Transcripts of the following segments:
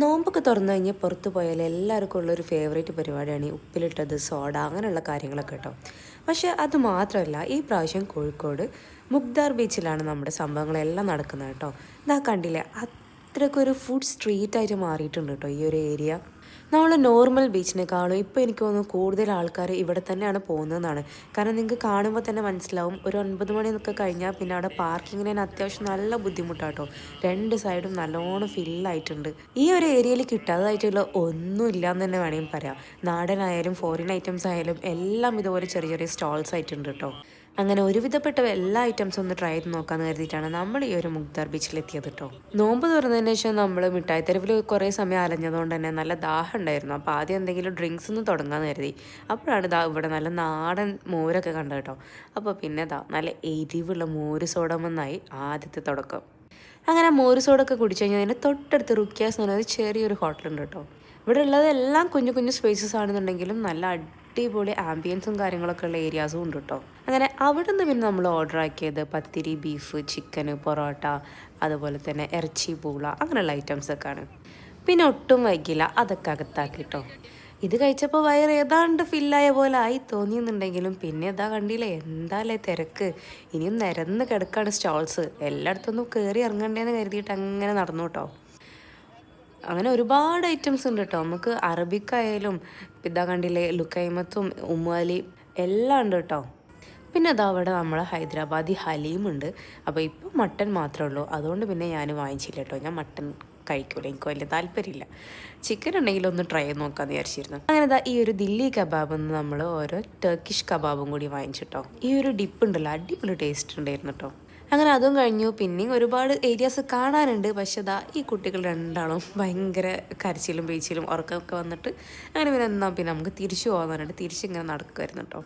നോമ്പൊക്കെ തുറന്നു കഴിഞ്ഞ് പുറത്ത് പോയാൽ എല്ലാവർക്കും ഉള്ളൊരു ഫേവറേറ്റ് പരിപാടിയാണ് ഈ ഉപ്പിലിട്ടത് സോഡ അങ്ങനെയുള്ള കാര്യങ്ങളൊക്കെ കേട്ടോ. പക്ഷേ അത് മാത്രമല്ല, ഈ പ്രാവശ്യം കോഴിക്കോട് മുഗ്ദാർ ബീച്ചിലാണ് നമ്മുടെ സംഭവങ്ങളെല്ലാം നടക്കുന്നത് കേട്ടോ. ഇതാ കണ്ടില്ലേ, അത്രയ്ക്കൊരു ഫുഡ് സ്ട്രീറ്റായിട്ട് മാറിയിട്ടുണ്ട് കേട്ടോ ഈ ഒരു ഏരിയ. നമ്മൾ നോർമൽ ബീച്ചിനേക്കാളും ഇപ്പോൾ എനിക്ക് തോന്നുന്നു കൂടുതൽ ആൾക്കാർ ഇവിടെ തന്നെയാണ് പോകുന്നതെന്നാണ്. കാരണം നിങ്ങൾക്ക് കാണുമ്പോൾ തന്നെ മനസ്സിലാവും, ഒരു 9 മണി എന്നൊക്കെ കഴിഞ്ഞാൽ പിന്നെ അവിടെ പാർക്കിങ്ങിന് അത്യാവശ്യം നല്ല ബുദ്ധിമുട്ടാട്ടോ. രണ്ട് സൈഡും നല്ലോണം ഫില്ലായിട്ടുണ്ട്. ഈ ഒരു ഏരിയയിൽ കിട്ടാതായിട്ടുള്ള ഒന്നുമില്ല എന്ന് തന്നെ വേണമെങ്കിൽ പറയാം. നാടനായാലും ഫോറിൻ ഐറ്റംസ് ആയാലും എല്ലാം ഇതുപോലെ ചെറിയ ചെറിയ സ്റ്റോൾസ് ആയിട്ടുണ്ട് കേട്ടോ. അങ്ങനെ ഒരുവിധപ്പെട്ട എല്ലാ ഐറ്റംസും ഒന്ന് ട്രൈ ചെയ്ത് നോക്കാമെന്ന് കരുതിയിട്ടാണ് നമ്മൾ ഈ ഒരു മുഗ്ദാർ ബീച്ചിലെത്തിയത് കേട്ടോ. നോമ്പ് തുറന്നതിന് ശേഷം നമ്മൾ മിഠായി തെരുവിൽ കുറേ സമയം അലഞ്ഞതുകൊണ്ട് തന്നെ നല്ല ദാഹം ഉണ്ടായിരുന്നു. അപ്പോൾ ആദ്യം എന്തെങ്കിലും ഡ്രിങ്ക്സ് ഒന്ന് തുടങ്ങാമെന്ന് കരുതി. അപ്പോഴാണ് ഇവിടെ നല്ല നാടൻ മോരൊക്കെ കണ്ടത് കേട്ടോ. അപ്പോൾ പിന്നെ നല്ല എരിവുള്ള മോര് സോഡമെന്നായി ആദ്യത്തെ തുടക്കം. അങ്ങനെ മോര് സോഡൊക്കെ കുടിച്ചു കഴിഞ്ഞാൽ അതിൻ്റെ തൊട്ടടുത്ത് റുക്കിയാസ് എന്ന് പറയുന്നത് ചെറിയൊരു ഹോട്ടലുണ്ട് കേട്ടോ. ഇവിടെ ഉള്ളതെല്ലാം കുഞ്ഞു കുഞ്ഞു സ്പേസസ് ആണെന്നുണ്ടെങ്കിലും നല്ല അടിപൊളി ആംബിയൻസും കാര്യങ്ങളൊക്കെ ഉള്ള ഏരിയാസും ഉണ്ട് കേട്ടോ. അങ്ങനെ അവിടെ നിന്ന് പിന്നെ നമ്മൾ ഓർഡർ ആക്കിയത് പത്തിരി, ബീഫ്, ചിക്കന്, പൊറോട്ട, അതുപോലെ തന്നെ ഇറച്ചി, പൂള അങ്ങനെയുള്ള ഐറ്റംസൊക്കെ ആണ്. പിന്നെ ഒട്ടും വൈകില്ല, അതൊക്കെ അകത്താക്കി കേട്ടോ. ഇത് കഴിച്ചപ്പോൾ വയറ് ഏതാണ്ട് ഫില്ലായ പോലെ ആയി തോന്നിയെന്നുണ്ടെങ്കിലും പിന്നെ ഇതാ കണ്ടില്ലേ, എന്താല്ലേ തിരക്ക്. ഇനിയും നിരന്ന് കിടക്കാണ് സ്റ്റോൾസ്. എല്ലായിടത്തൊന്നും കയറി ഇറങ്ങണ്ടേന്ന് കരുതിയിട്ട് അങ്ങനെ നടന്നു കേട്ടോ. അങ്ങനെ ഒരുപാട് ഐറ്റംസ് ഉണ്ട് കേട്ടോ. നമുക്ക് അറബിക്കായാലും ഇതാ കണ്ടില്ലേ, ലുക്കൈമത്തും ഉമ്മാലി എല്ലാം ഉണ്ട് കേട്ടോ. പിന്നെ അതാ അവിടെ നമ്മളെ ഹൈദരാബാദി ഹലീമുണ്ട്. അപ്പോൾ ഇപ്പം മട്ടൻ മാത്രമേ ഉള്ളൂ, അതുകൊണ്ട് പിന്നെ ഞാൻ വാങ്ങിച്ചില്ല കേട്ടോ. ഞാൻ മട്ടൻ കഴിക്കൂല, എനിക്ക് വലിയ താല്പര്യമില്ല. ചിക്കൻ ഉണ്ടെങ്കിൽ ഒന്ന് ട്രൈ ചെയ്ത് നോക്കാമെന്ന് വിചാരിച്ചിരുന്നു. അങ്ങനെ ഇതാ ഈ ഒരു ദില്ലി കബാബ് എന്ന് നമ്മൾ ഓരോ ടർക്കിഷ് കബാബും കൂടി വാങ്ങിച്ചിട്ടോ. ഈ ഒരു ഡിപ്പ് ഉണ്ടല്ലോ, അടിപൊളി ടേസ്റ്റ് ഉണ്ടായിരുന്നു കേട്ടോ. അങ്ങനെ അതും കഴിഞ്ഞു. പിന്നെയും ഒരുപാട് ഏരിയാസ് കാണാനുണ്ട്. പക്ഷേ ഈ കുട്ടികൾ രണ്ടാളും ഭയങ്കര കരച്ചിലും പേച്ചിലും ഉറക്കമൊക്കെ വന്നിട്ട് അങ്ങനെ പിന്നെ നമുക്ക് തിരിച്ചു പോകാൻ പറഞ്ഞിട്ട് തിരിച്ചിങ്ങനെ നടക്കുമായിരുന്നു കേട്ടോ.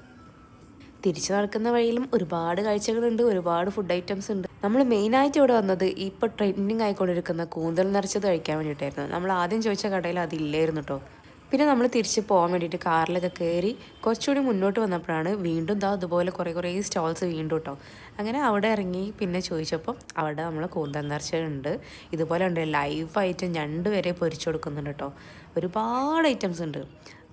തിരിച്ചു നടക്കുന്ന വഴിയിലും ഒരുപാട് കാഴ്ചകളുണ്ട്, ഒരുപാട് ഫുഡ് ഐറ്റംസ് ഉണ്ട്. നമ്മൾ മെയിനായിട്ട് ഇവിടെ വന്നത് ഇപ്പോൾ ട്രെൻഡിങ് ആയിക്കൊണ്ടിരിക്കുന്ന കൂന്തൽ നിറച്ചത് കഴിക്കാൻ വേണ്ടിയിട്ടായിരുന്നു. നമ്മൾ ആദ്യം ചോദിച്ച കടയിൽ അതില്ലായിരുന്നു കേട്ടോ. പിന്നെ നമ്മൾ തിരിച്ച് പോകാൻ വേണ്ടിയിട്ട് കാറിലൊക്കെ കയറി കുറച്ചുകൂടി മുന്നോട്ട് വന്നപ്പോഴാണ് വീണ്ടും അതുപോലെ കുറേ സ്റ്റോൾസ് വീണ്ടും കേട്ടോ. അങ്ങനെ അവിടെ ഇറങ്ങി പിന്നെ ചോദിച്ചപ്പം അവിടെ നമ്മൾ കൂന്തൽ നിറച്ചുണ്ട്. ഇതുപോലെ ഉണ്ട്, ലൈവായിട്ട് ഞണ്ട് വരെ പൊരിച്ചു കൊടുക്കുന്നുണ്ട് കേട്ടോ. ഒരുപാട് ഐറ്റംസ് ഉണ്ട്.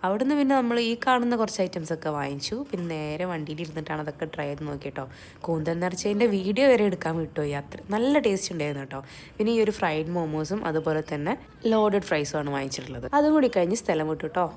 അവിടുന്ന് പിന്നെ നമ്മൾ ഈ കാണുന്ന കുറച്ച് ഐറ്റംസൊക്കെ വാങ്ങിച്ചു. പിന്നെ നേരെ വണ്ടിയിൽ ഇരുന്നിട്ടാണ് അതൊക്കെ ട്രൈ ചെയ്ത് നോക്കി കേട്ടോ. കൂന്തൽ നിറച്ചതിൻ്റെ വീഡിയോ വരെ എടുക്കാൻ വിട്ടുപോയി. അത്ര നല്ല ടേസ്റ്റ് ഉണ്ടായിരുന്നു കേട്ടോ. പിന്നെ ഈ ഒരു ഫ്രൈഡ് മോമോസും അതുപോലെ തന്നെ ലോഡഡ് ഫ്രൈസും ആണ് വാങ്ങിച്ചിട്ടുള്ളത്. അതും കൂടി കഴിഞ്ഞ് സ്ഥലം വിട്ടു കേട്ടോ.